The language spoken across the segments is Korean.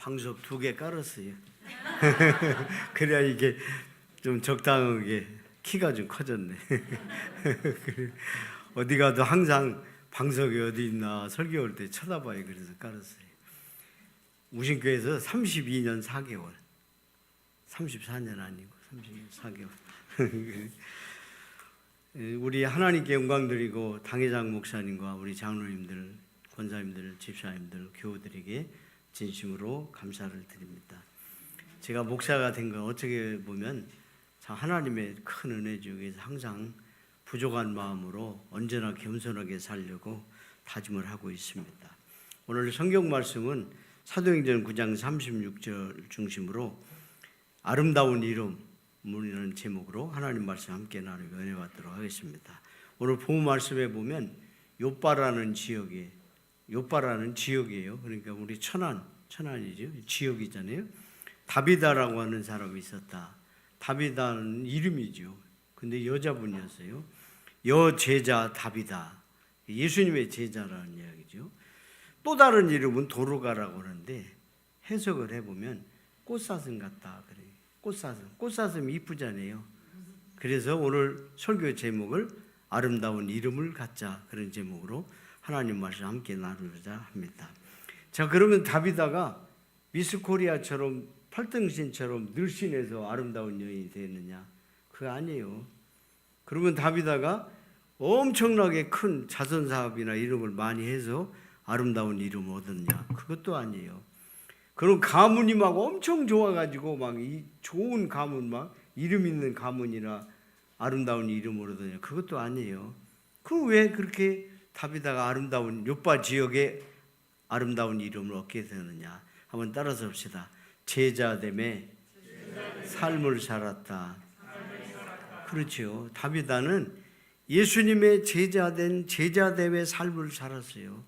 방석 2개 깔았어요. 그래야 이게 좀 적당하게 키가 좀 커졌네. 어디 가도 항상 방석이 어디 있나 설교할 때 쳐다봐요. 그래서 깔았어요. 우신교에서 32년 4개월, 34년 아니고 34개월. 우리 하나님께 영광 드리고 당회장 목사님과 우리 장로님들, 권사님들, 집사님들, 교우들에게 진심으로 감사를 드립니다. 제가 목사가 된 건 어떻게 보면 참 하나님의 큰 은혜죠. 그래서 항상 부족한 마음으로 언제나 겸손하게 살려고 다짐을 하고 있습니다. 오늘 성경 말씀은 사도행전 9장 36절 중심으로 아름다운 이름이라는 제목으로 하나님 말씀 함께 나누고 은혜 받도록 하겠습니다. 오늘 본문 말씀에 보면 요빠라는 지역이에요. 그러니까 우리 천안이죠. 지역이잖아요. 다비다라고 하는 사람이 있었다. 다비다는 이름이죠. 근데 여자분이었어요. 여제자 다비다. 예수님의 제자라는 이야기죠. 또 다른 이름은 도르가라고 하는데 해석을 해보면 꽃사슴 같다 그래요. 꽃사슴 이쁘잖아요. 그래서 오늘 설교 제목을 아름다운 이름을 갖자, 그런 제목으로 하나님 말씀 함께 나누자 합니다. 자, 그러면 다비다가 미스 코리아처럼 8등신처럼 늘씬해서 아름다운 여인이 되느냐? 그거 아니에요. 그러면 다비다가 엄청나게 큰 자선사업이나 이름을 많이 해서 아름다운 이름을 얻었냐? 그것도 아니에요. 그럼 가문이 막 엄청 좋아가지고 막 이 좋은 가문, 막 이름 있는 가문이나 아름다운 이름을 얻었냐? 그것도 아니에요. 그럼 왜 그렇게 다비다가 아름다운 요빠 지역에 아름다운 이름을 얻게 되느냐? 한번 따라서 봅시다. 제자됨에 삶을 살았다. 그렇죠. 다비다는 예수님의 제자된 제자됨의 삶을 살았어요.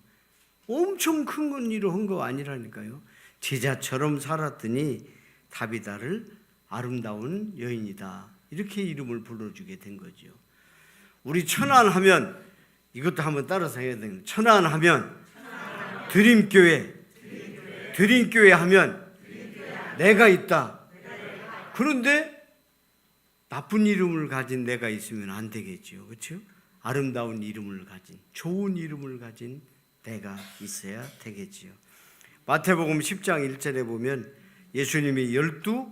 엄청 큰 건 일을 한 거 아니라니까요. 제자처럼 살았더니 다비다를 아름다운 여인이다, 이렇게 이름을 불러주게 된 거죠. 우리 천안하면 이것도 한번 따라서 해야 됩니다. 천안하면 드림교회 하면 내가 있다. 그런데 나쁜 이름을 가진 내가 있으면 안 되겠죠. 그렇죠? 아름다운 이름을 가진, 좋은 이름을 가진 내가 있어야 되겠지요. 마태복음 10장 1절에 보면 예수님이 12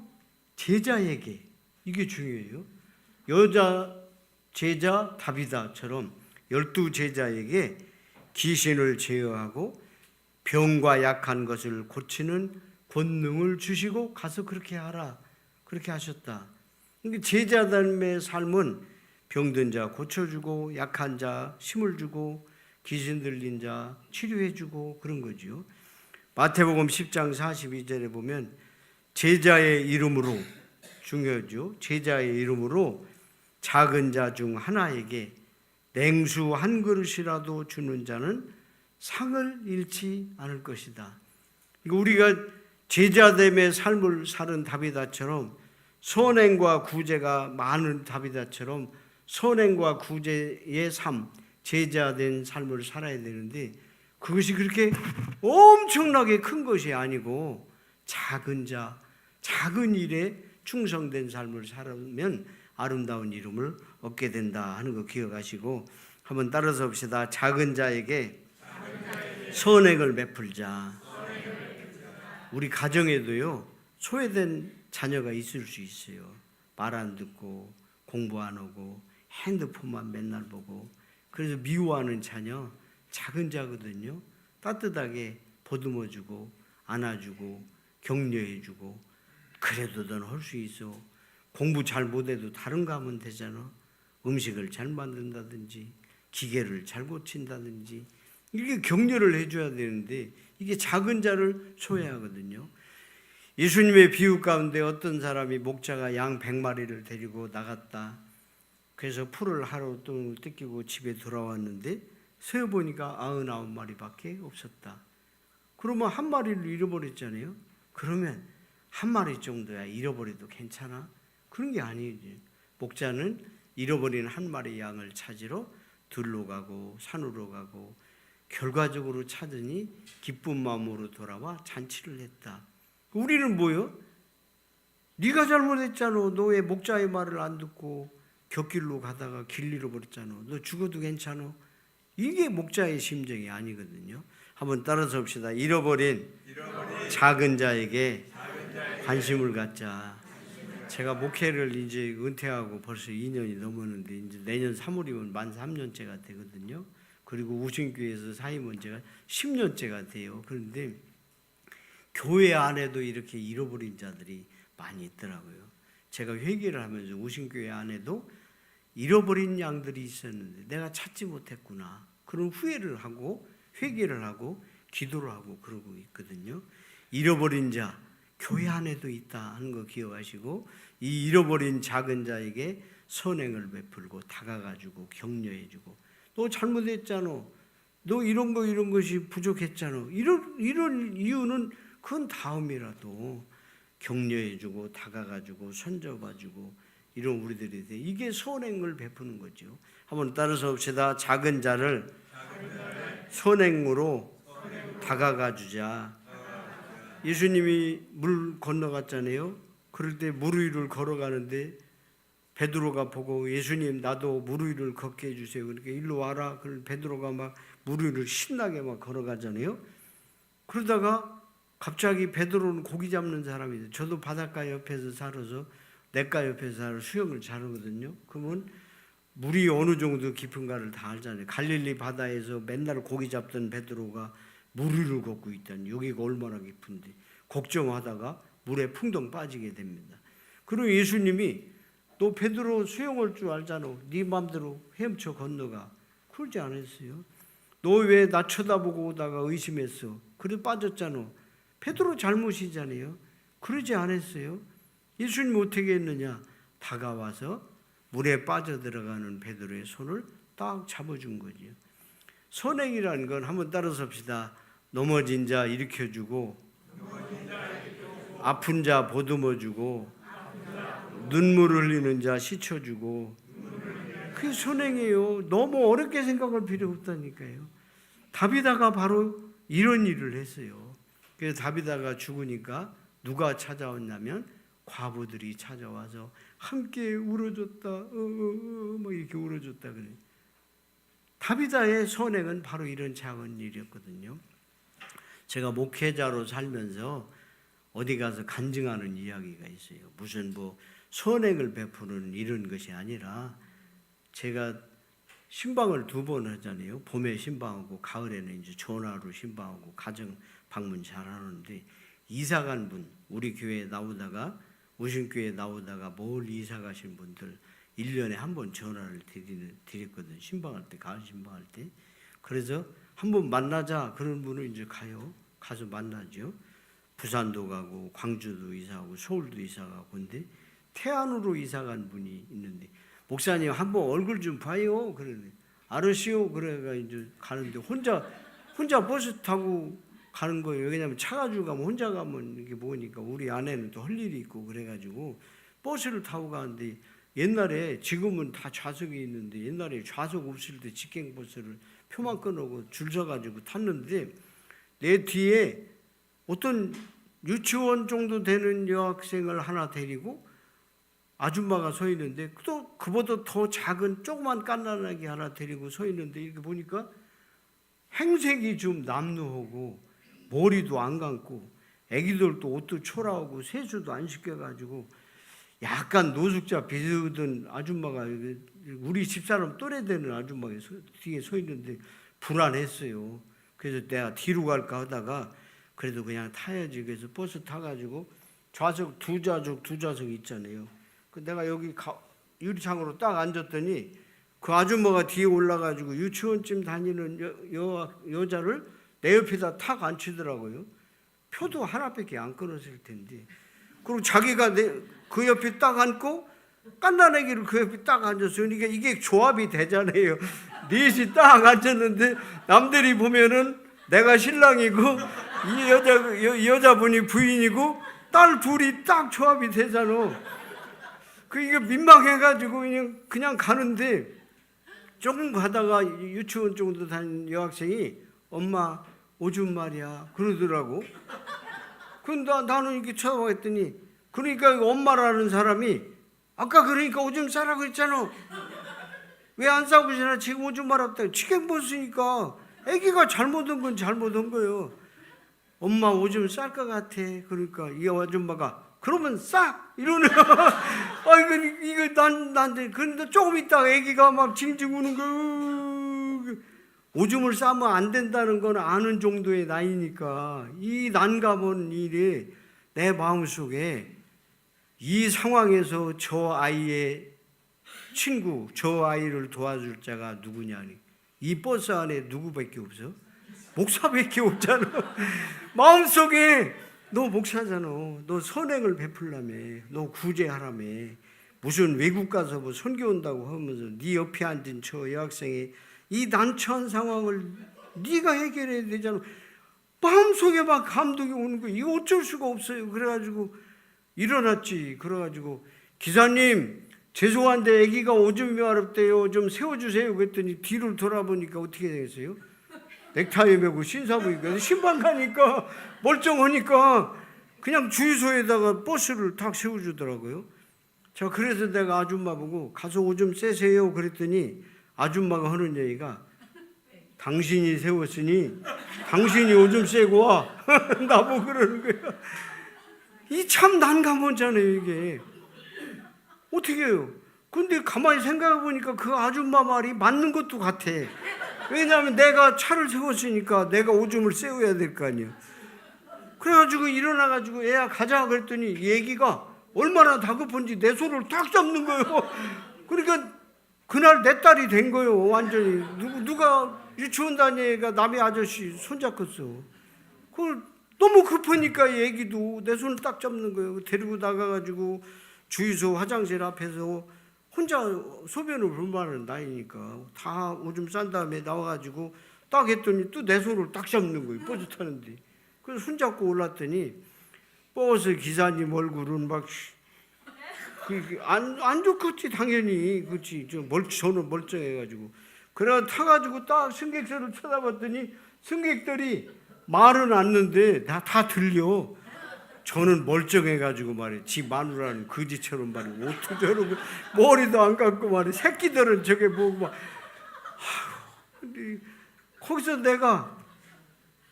제자에게, 이게 중요해요. 여자 제자 다비다처럼 12 제자에게 귀신을 제어하고 병과 약한 것을 고치는 권능을 주시고 가서 그렇게 하라, 그렇게 하셨다. 제자들의 삶은 병든 자 고쳐주고 약한 자 힘을 주고 귀신 들린 자 치료해주고 그런 거죠. 마태복음 10장 42절에 보면 제자의 이름으로, 중요하죠. 제자의 이름으로 작은 자 중 하나에게 냉수 한 그릇이라도 주는 자는 상을 잃지 않을 것이다. 우리가 제자됨의 삶을 사는 다비다처럼, 선행과 구제가 많은 다비다처럼 선행과 구제의 삶, 제자된 삶을 살아야 되는데 그것이 그렇게 엄청나게 큰 것이 아니고 작은 자, 작은 일에 충성된 삶을 살면 아름다운 이름을 얻게 된다 하는 거 기억하시고 한번 따라서 봅시다. 작은 자에게 선행을 베풀자. 우리 가정에도요, 소외된 자녀가 있을 수 있어요. 말 안 듣고 공부 안 하고 핸드폰만 맨날 보고, 그래서 미워하는 자녀, 작은 자거든요. 따뜻하게 보듬어주고 안아주고 격려해주고, 그래도 넌 할 수 있어. 공부 잘 못해도 다른 거 하면 되잖아. 음식을 잘 만든다든지 기계를 잘 고친다든지, 이렇게 격려를 해줘야 되는데 이게 작은 자를 소외하거든요. 예수님의 비유 가운데 어떤 사람이 목자가 양 100마리를 데리고 나갔다. 그래서 풀을 하루 또 뜯기고 집에 돌아왔는데 세어보니까 99마리밖에 없었다. 그러면 한 마리를 잃어버렸잖아요. 그러면 한 마리 정도야 잃어버려도 괜찮아? 그런 게 아니지. 목자는 잃어버린 한 마리 양을 찾으러 들로 가고 산으로 가고 결과적으로 찾으니 기쁜 마음으로 돌아와 잔치를 했다. 우리는 뭐요? 네가 잘못했잖아. 너 왜 목자의 말을 안 듣고 곁길로 가다가 길 잃어버렸잖아. 너 죽어도 괜찮아. 이게 목자의 심정이 아니거든요. 한번 따라서 봅시다. 잃어버린 작은 자에게 관심을 갖자. 제가 목회를 이제 은퇴하고 벌써 2년이 넘었는데 이제 내년 3월이면 만 3년째가 되거든요. 그리고 우신교회에서 사임은 제가 10년째가 돼요. 그런데 교회 안에도 이렇게 잃어버린 자들이 많이 있더라고요. 제가 회개를 하면서 우신교회 안에도 잃어버린 양들이 있었는데 내가 찾지 못했구나. 그런 후회를 하고 회개를 하고 기도를 하고 그러고 있거든요. 잃어버린 자 교회 안에도 있다 하는 거 기억하시고 이 잃어버린 작은 자에게 선행을 베풀고 다가가지고 격려해주고 너 잘못했잖아. 너 이런 것이 부족했잖아. 이런 이유는 그건 다음이라도 격려해주고 다가가지고 손잡아주고 이런 우리들이 돼. 이게 선행을 베푸는 거죠. 한번 따라서 봅시다. 작은 자를 선행으로 다가가 주자. 예수님이 물 건너갔잖아요. 그럴 때 물 위를 걸어가는데 베드로가 보고 예수님 나도 물 위를 걷게 해주세요. 그러니까 일로 와라. 그럼 베드로가 막 물 위를 신나게 막 걸어가잖아요. 그러다가 갑자기 베드로는 고기 잡는 사람이죠. 저도 바닷가 옆에서 살아서 냇가 옆에서 살아서 수영을 잘하거든요. 그러면 물이 어느 정도 깊은가를 다 알잖아요. 갈릴리 바다에서 맨날 고기 잡던 베드로가 물 위를 걷고 있다니 여기가 얼마나 깊은데 걱정하다가 물에 풍덩 빠지게 됩니다. 그리고 예수님이 너 베드로 수영할 줄 알잖아. 네 맘대로 헤엄쳐 건너가. 그러지 않았어요. 너 왜 나 쳐다보고 오다가 의심했어. 그래 빠졌잖아. 베드로 잘못이잖아요. 그러지 않았어요. 예수님 어떻게 했느냐. 다가와서 물에 빠져들어가는 베드로의 손을 딱 잡아준 거죠. 선행이라는 건 한번 따라서 합시다. 넘어진 자 일으켜주고 아픈 자 보듬어주고 눈물 흘리는 자 씻어주고 그게 선행이에요. 너무 어렵게 생각할 필요 없다니까요. 다비다가 바로 이런 일을 했어요. 그래서 다비다가 죽으니까 누가 찾아왔냐면 과부들이 찾아와서 함께 울어줬다. 뭐 이렇게 울어줬다 그래. 다비다의 선행은 바로 이런 작은 일이었거든요. 제가 목회자로 살면서 어디 가서 간증하는 이야기가 있어요. 무슨 뭐 선행을 베푸는 이런 것이 아니라 제가 신방을 2번 하잖아요. 봄에 신방하고 가을에는 이제 전화로 신방하고 가정 방문 잘하는데 이사 간 분, 우리 교회에 나오다가 우신교회에 나오다가 멀리 이사 가신 분들 1년에 한 번 전화를 드렸거든. 신방할 때, 가을 신방할 때. 그래서 한번 만나자 그런 분은 이제 가요. 가서 만나죠. 부산도 가고 광주도 이사하고 서울도 이사가고 근데 태안으로 이사 간 분이 있는데 목사님 한번 얼굴 좀 봐요. 그러네. 알으시오. 그래가 이제 가는데 혼자 버스 타고 가는 거예요. 왜냐하면 차 가지고 가면 혼자 가면 이렇게 보니까 우리 아내는 또 할 일이 있고 그래가지고 버스를 타고 가는데 옛날에 지금은 다 좌석이 있는데 옛날에 좌석 없을 때 직행 버스를 표만 끊어고 줄 서가지고 탔는데 내 뒤에 어떤 유치원 정도 되는 여학생을 하나 데리고 아줌마가 서 있는데 또 그보다 더 작은 조그만 깐난아기 하나 데리고 서 있는데 이렇게 보니까 행색이 좀 남루하고 머리도 안 감고 애기들도 옷도 초라하고 세수도 안 시켜가지고 약간 노숙자 비슷한 아줌마가 우리 집사람 또래 되는 아줌마가 뒤에 서 있는데 불안했어요. 그래서 내가 뒤로 갈까 하다가 그래도 그냥 타야지. 그래서 버스 타가지고 좌석 두 좌석 있잖아요. 내가 여기 유리창으로 딱 앉았더니 그 아줌마가 뒤에 올라가지고 유치원쯤 다니는 여자를 내 옆에다 탁 앉히더라고요. 표도 하나밖에 안 끊었을 텐데. 그리고 자기가 그 옆에 딱 앉고 깐난애기를 그 옆에 딱 앉았어요. 그러니까 이게 조합이 되잖아요. 넷이 딱 앉았는데 남들이 보면은 내가 신랑이고 이 여자분이 부인이고 딸 둘이 딱 조합이 되잖아. 이게 민망해가지고 그냥 가는데 조금 가다가 유치원 정도 다니는 여학생이 엄마 오줌 말이야 그러더라고. 나는 이렇게 쳐다보겠더니, 그러니까 엄마라는 사람이 아까 그러니까 오줌 싸라고 했잖아. 왜 안 싸고 지나? 지금 오줌 말았다. 지금 벗으니까 아기가 잘못한 건 잘못한 거예요. 엄마 오줌 쌀 것 같아. 그러니까 이 아줌마가 그러면 싸 이러는. 이거 난데 그런데 조금 있다가 아기가 막 징징 우는 거. 오줌을 싸면 안 된다는 건 아는 정도의 나이니까 이 난감한 일이 내 마음속에 이 상황에서 저 아이의 친구, 저 아이를 도와줄 자가 누구냐니. 이 버스 안에 누구밖에 없어? 목사밖에 없잖아. 마음속에 너 목사잖아. 너 선행을 베풀라며. 너 구제하라며. 무슨 외국 가서 뭐 선교 온다고 하면서 네 옆에 앉은 저 여학생이 이 난처한 상황을 네가 해결해야 되잖아. 마음속에 막 감동이 오는 거야. 이거 어쩔 수가 없어요. 그래가지고 일어났지. 그래가지고 기사님 죄송한데 아기가 오줌이 마렵대요. 좀 세워주세요. 그랬더니 뒤를 돌아보니까 어떻게 되겠어요? 넥타이 메고 신사부니까 신방 가니까 멀쩡하니까 그냥 주유소에다가 버스를 탁 세워주더라고요. 자, 그래서 내가 아줌마 보고 가서 오줌 쐬세요 그랬더니 아줌마가 하는 얘기가 당신이 세웠으니 당신이 오줌 쐬고 와. 나보고 그러는 거야. 이 참 난감하잖아요 이게. 어떻게 해요? 근데 가만히 생각해 보니까 그 아줌마 말이 맞는 것도 같아. 왜냐하면 내가 차를 세웠으니까 내가 오줌을 쐬어야 될 거 아니야. 그래가지고 일어나가지고 애야 가자 그랬더니 얘기가 얼마나 다급한지 내 손을 딱 잡는 거예요. 그러니까 그날 내 딸이 된 거예요. 완전히 누가 유치원 다니가 남의 아저씨 손잡겠어. 그걸 너무 급하니까 얘기도 내 손을 딱 잡는 거예요. 데리고 나가가지고 주유소 화장실 앞에서 혼자 소변을 불만하는 나이니까 다 오줌 싼 다음에 나와가지고 딱 했더니 또 내 손을 딱 잡는 거예요. 버스 타는데. 그래서 손잡고 올랐더니 버스 기사님 얼굴은 막 안 좋겠지 당연히. 그렇지. 저는 멀쩡해가지고. 그래 타가지고 딱 승객들을 쳐다봤더니 승객들이 말은 않는데 다 들려. 저는 멀쩡해가지고 말이야. 지 마누라는 거지처럼 말이야. 어떻게 저러고 머리도 안 감고 말이야. 새끼들은 저게 보고 막. 근데 거기서 내가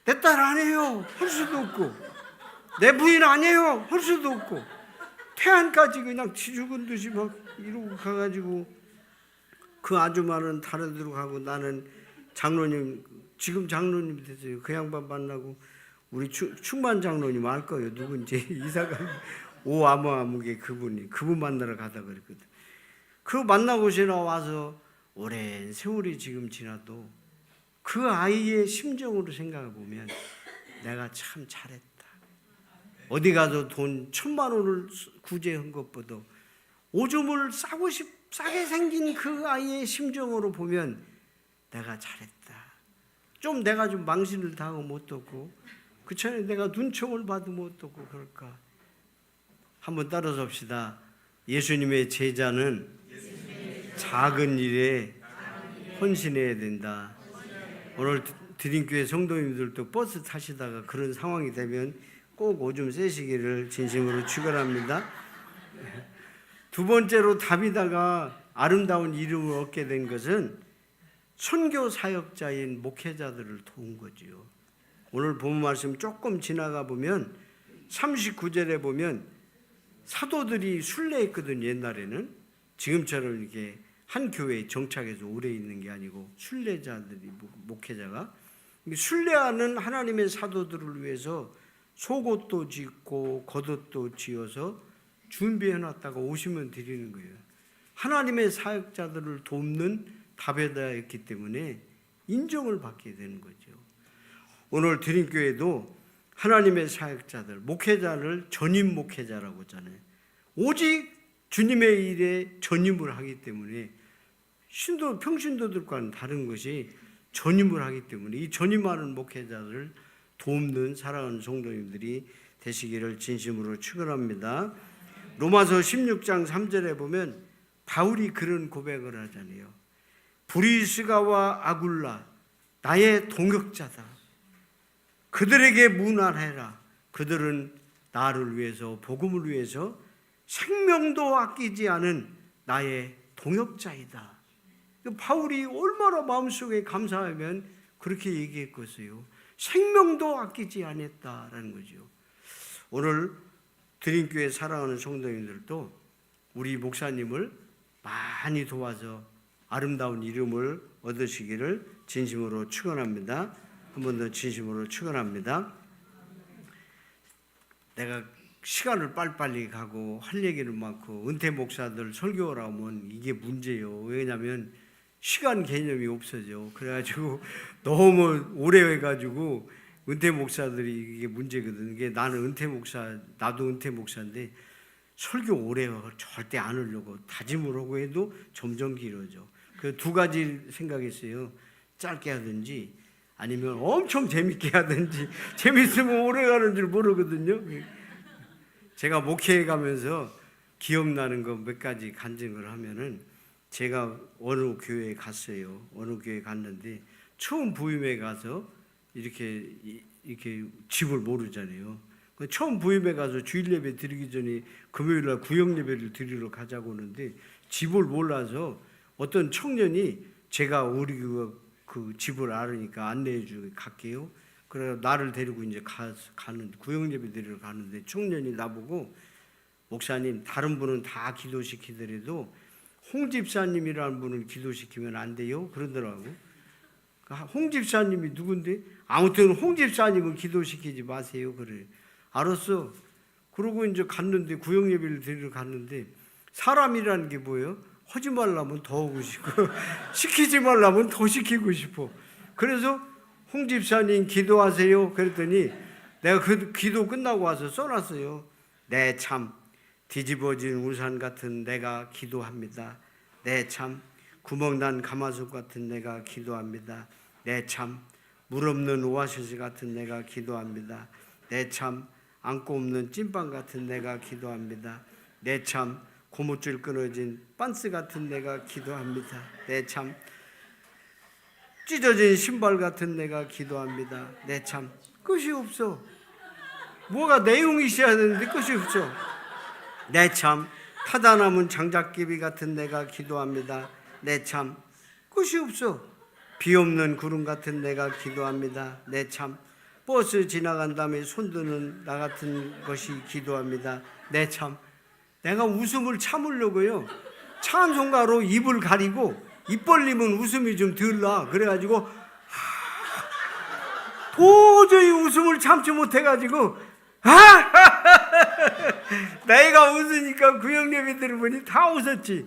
내 딸 아니에요 할 수도 없고 내 부인 아니에요 할 수도 없고 태안까지 그냥 치죽은 듯이 막 이러고 가가지고 그 아줌마는 다른 데로 가고 나는 장로님 지금 장로님 됐어요. 그 양반 만나고 우리 충만 장로님 알 거예요. 누군지 이사가 오아무아무게 그분 만나러 가다 그랬거든. 그 만나고 지나 와서 오랜 세월이 지금 지나도 그 아이의 심정으로 생각해 보면 내가 참 잘했다. 어디 가서 돈 1,000만 원을 구제한 것보다 오줌을 싸게 생긴 그 아이의 심정으로 보면 내가 잘했다. 내가 좀 망신을 당하면 어떻고 그 전에 내가 눈총을 받으면 어떻고 그럴까. 한번 따라서 합시다. 예수님의 제자는 작은 일에 헌신해야 된다. 오늘 드림교회 성도님들도 버스 타시다가 그런 상황이 되면 꼭 오줌 쐬시기를 진심으로 축원합니다. 두 번째로 다비다가 아름다운 이름을 얻게 된 것은 선교 사역자인 목회자들을 도운 거지요. 오늘 본 말씀 조금 지나가 보면 39절에 보면 사도들이 순례했거든. 옛날에는 지금처럼 이렇게 한 교회에 정착해서 오래 있는 게 아니고 순례자들이 목회자가 순례하는 하나님의 사도들을 위해서 속옷도 짓고 겉옷도 지어서 준비해놨다가 오시면 드리는 거예요. 하나님의 사역자들을 돕는 다베다였기 때문에 인정을 받게 되는 거죠. 오늘 드림교회도 하나님의 사역자들, 목회자를 전임 목회자라고 하잖아요. 오직 주님의 일에 전임을 하기 때문에 평신도들과는 다른 것이 전임을 하기 때문에 이 전임하는 목회자를 돕는 사랑하는 성도님들이 되시기를 진심으로 축원합니다. 로마서 16장 3절에 보면 바울이 그런 고백을 하잖아요. 브리스가와 아굴라 나의 동역자다. 그들에게 문안해라. 그들은 나를 위해서, 복음을 위해서 생명도 아끼지 않은 나의 동역자이다. 바울이 얼마나 마음속에 감사하면 그렇게 얘기했겠어요. 생명도 아끼지 않았다라는 거죠. 오늘 드림교회 사랑하는 성도님들도 우리 목사님을 많이 도와서 아름다운 이름을 얻으시기를 진심으로 축원합니다. 한 번 더 진심으로 축원합니다. 내가 시간을 빨리빨리 가고 할 얘기는 많고 은퇴 목사들 설교를 하면 이게 문제예요. 왜냐하면 시간 개념이 없어져. 그래가지고 너무 오래 해가지고 은퇴 목사들이 이게 문제거든. 이게 나는 은퇴 목사, 나도 은퇴 목사인데 설교 오래 절대 안 하려고 다짐을 하고 해도 점점 길어져. 그 두 가지 생각했어요. 짧게 하든지 아니면 엄청 재밌게 하든지. 재밌으면 오래 가는 줄 모르거든요. 제가 목회해 가면서 기억나는 거 몇 가지 간증을 하면은, 제가 어느 교회에 갔어요. 어느 교회에 갔는데 처음 부임해 가서 이렇게 집을 모르잖아요. 처음 부임해 가서 주일 예배 드리기 전에 금요일 날 구역 예배를 드리러 가자고 하는데 집을 몰라서 어떤 청년이, 제가 우리 그 집을 알으니까 안내해 주고 갈게요. 그래서 나를 데리고 이제 가는 구역 예배 드리러 가는데 청년이 나보고, 목사님 다른 분은 다 기도시키더라도 홍 집사님이라는 분을 기도시키면 안 돼요? 그러더라고. 홍 집사님이 누군데? 아무튼 홍 집사님은 기도시키지 마세요. 그래. 알았어. 그러고 이제 갔는데, 구역 예배를 드리러 갔는데, 사람이라는 게 뭐예요? 하지 말라면 더 하고 싶고 시키지 말라면 더 시키고 싶어. 그래서 홍 집사님 기도하세요. 그랬더니 내가 그 기도 끝나고 와서 써놨어요. 네, 참 뒤집어진 우산 같은 내가 기도합니다. 네, 참 구멍난 가마솥 같은 내가 기도합니다. 네, 참 물 없는 오아시스 같은 내가 기도합니다. 네, 참 안고 없는 찐빵 같은 내가 기도합니다. 네, 참 고무줄 끊어진 반스 같은 내가 기도합니다. 네, 참 찢어진 신발 같은 내가 기도합니다. 네, 참 끝이 없어. 뭐가 내용이 있어야 되는데 끝이 없어. 네, 참 타다 남은 장작개비 같은 내가 기도합니다. 네, 참 끝이 없어. 비 없는 구름 같은 내가 기도합니다. 네, 참 버스 지나간 다음에 손드는 나 같은 것이 기도합니다. 네, 참 내가 웃음을 참으려고요. 찬송가로 입을 가리고 입 벌리면 웃음이 좀 덜 나. 그래가지고 도저히 웃음을 참지 못해가지고 내가 웃으니까 구역예배 들으니 다 웃었지.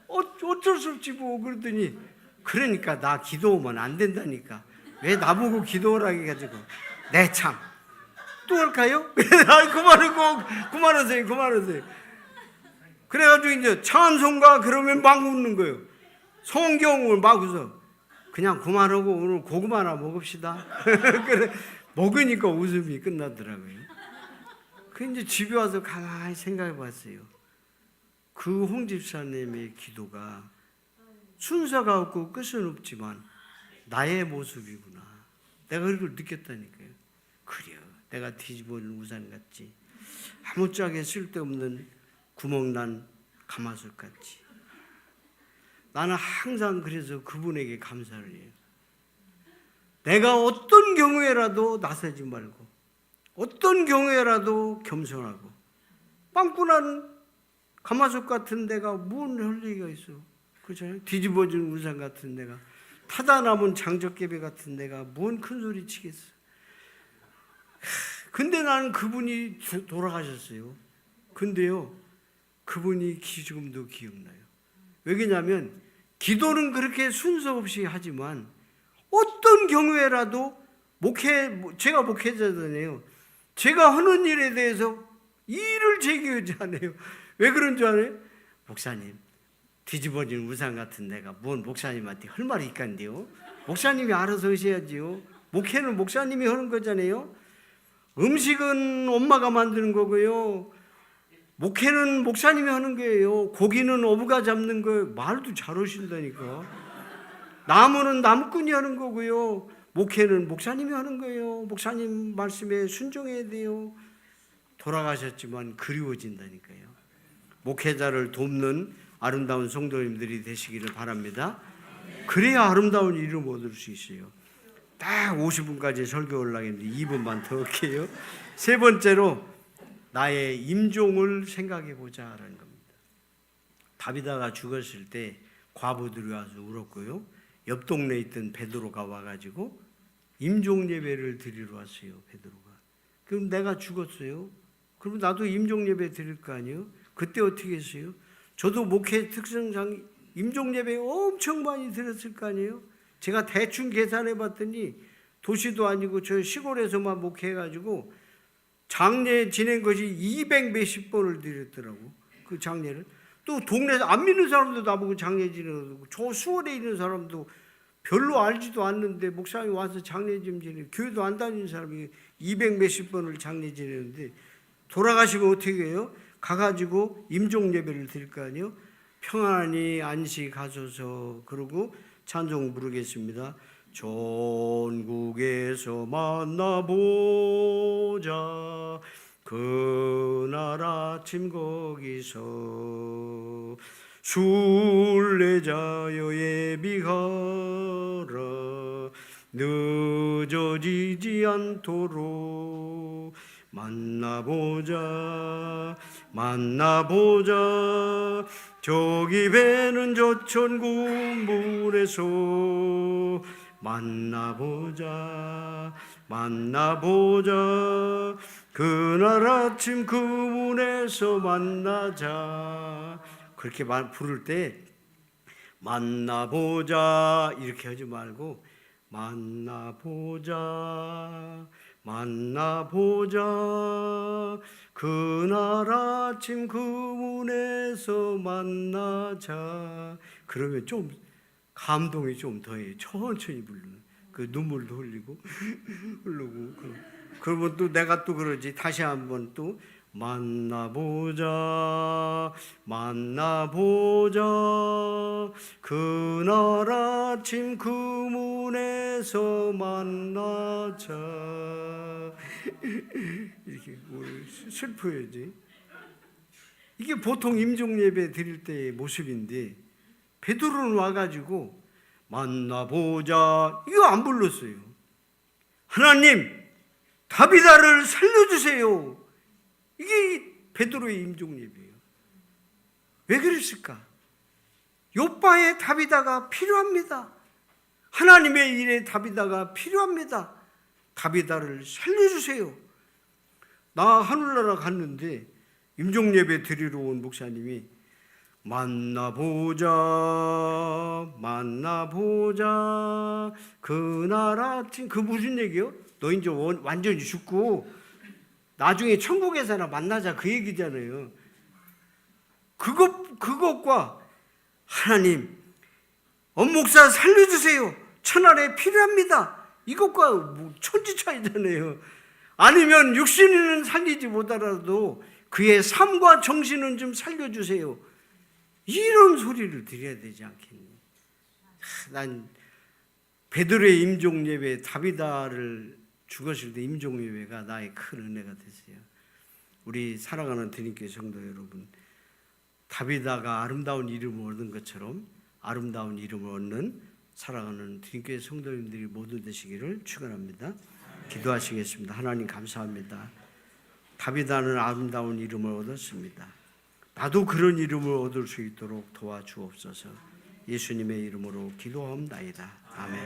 어쩔 수 없지 뭐. 그러더니, 그러니까 나 기도하면 안 된다니까. 왜 나보고 기도하라고 해가지고. 네, 참 또 할까요? 그만하세요. 그래가지고 이제 찬송가 그러면 막 웃는 거예요. 성경을 막 웃어. 그냥 그만하고 오늘 고구마 하나 먹읍시다. 그래 먹으니까 웃음이 끝나더라고요. 그 이제 집에 와서 가만히 생각해 봤어요. 그 홍 집사님의 기도가 순서가 없고 끝은 없지만 나의 모습이구나. 내가 그걸 느꼈다니까요. 그래요. 내가 뒤집어진 우산 같지. 아무짝에 쓸데없는 구멍난 가마솥 같지. 나는 항상 그래서 그분에게 감사를 해요. 내가 어떤 경우에라도 나서지 말고, 어떤 경우에라도 겸손하고, 빵꾸난 가마솥 같은 데가 뭔 할 얘기가 있어. 그렇잖아요. 뒤집어진 우산 같은 데가, 타다 남은 장적개비 같은 데가 뭔 큰 소리 치겠어. 근데 나는 그분이 돌아가셨어요. 근데요, 그분이 지금도 기억나요. 왜냐면 기도는 그렇게 순서 없이 하지만 어떤 경우에라도 제가 목회자잖아요. 제가 하는 일에 대해서 일을 제기하지 않아요. 왜 그런 줄 알아요? 목사님, 뒤집어진 우산 같은 데가 뭔 목사님한테 할 말이 있간데요. 목사님이 알아서 하셔야지요. 목회는 목사님이 하는 거잖아요. 음식은 엄마가 만드는 거고요. 목회는 목사님이 하는 거예요. 고기는 어부가 잡는 거예요. 말도 잘 하신다니까. 나무는 나무꾼이 하는 거고요. 목회는 목사님이 하는 거예요. 목사님 말씀에 순종해야 돼요. 돌아가셨지만 그리워진다니까요. 목회자를 돕는 아름다운 성도님들이 되시기를 바랍니다. 그래야 아름다운 이름 얻을 수 있어요. 딱 50분까지 설교를 하겠는데 2분만 더 할게요. 세 번째로 나의 임종을 생각해 보자라는 겁니다. 다비다가 죽었을 때 과부들이 와서 울었고요. 옆 동네에 있던 베드로가 와가지고 임종 예배를 드리러 왔어요. 베드로가. 그럼 내가 죽었어요. 그럼 나도 임종 예배 드릴 거 아니에요? 그때 어떻게 했어요? 저도 목회 특성상 임종 예배 엄청 많이 드렸을 거 아니에요? 제가 대충 계산해 봤더니 도시도 아니고 저 시골에서만 목회해가지고 장례 지낸 것이 200 몇십 번을 드렸더라고. 그 장례를. 또 동네에서 안 믿는 사람도 나보고 장례 지내고, 저 수월에 있는 사람도 별로 알지도 않는데 목사님 와서 장례 좀 지내, 교회도 안 다니는 사람이 200 몇십 번을 장례 지내는데 돌아가시면 어떻게 해요? 가가지고 임종 예배를 드릴 거 아니에요? 평안히 안식하소서. 그러고 찬송 부르겠습니다. 전국에서 만나보자 그날 아침 거기서 순례자여 예비하라 늦어지지 않도록 만나보자 만나보자 저기 배는 저천국 문에서 만나보자 만나보자 그날 아침 그 문에서 만나자. 그렇게 부를 때 만나보자 이렇게 하지 말고 만나보자 만나보자 그날 아침 그 문에서 만나자. 그러면 좀 감동이 좀 더해요. 천천히 부르는 그 눈물도 흘리고 흐르고. 그러면 또 내가 또 그러지. 다시 한번 또 만나보자 만나보자 그날 아침 그 문에서 만나자. 이렇게 슬퍼야지. 이게 보통 임종 예배 드릴 때의 모습인데 베드로는 와가지고 만나보자 이거 안 불렀어요. 하나님 다비다를 살려주세요. 이게 베드로의 임종 예배예요. 왜 그랬을까? 요바의 다비다가 필요합니다. 하나님의 일에 다비다가 필요합니다. 다비다를 살려주세요. 나 하늘나라 갔는데 임종 예배 드리러 온 목사님이 만나보자 만나보자 그날 아침. 그 무슨 얘기요? 너 이제 완전히 죽고 나중에 천국에서나 만나자 그 얘기잖아요. 그것과 하나님 엄목사 살려주세요 천안에 필요합니다 이것과 뭐 천지 차이잖아요. 아니면 육신은 살리지 못하더라도 그의 삶과 정신은 좀 살려주세요 이런 소리를 드려야 되지 않겠니? 난 베드로의 임종 예배 다비다를 죽었을 때 임종 예배가 나의 큰 은혜가 됐어요. 우리 사랑하는 드림교회 성도 여러분, 다비다가 아름다운 이름을 얻은 것처럼 아름다운 이름을 얻는 사랑하는 드림교회 성도님들이 모두 되시기를 축원합니다. 기도하시겠습니다. 하나님 감사합니다. 다비다는 아름다운 이름을 얻었습니다. 나도 그런 이름을 얻을 수 있도록 도와주옵소서. 예수님의 이름으로 기도하옵나이다. 아멘.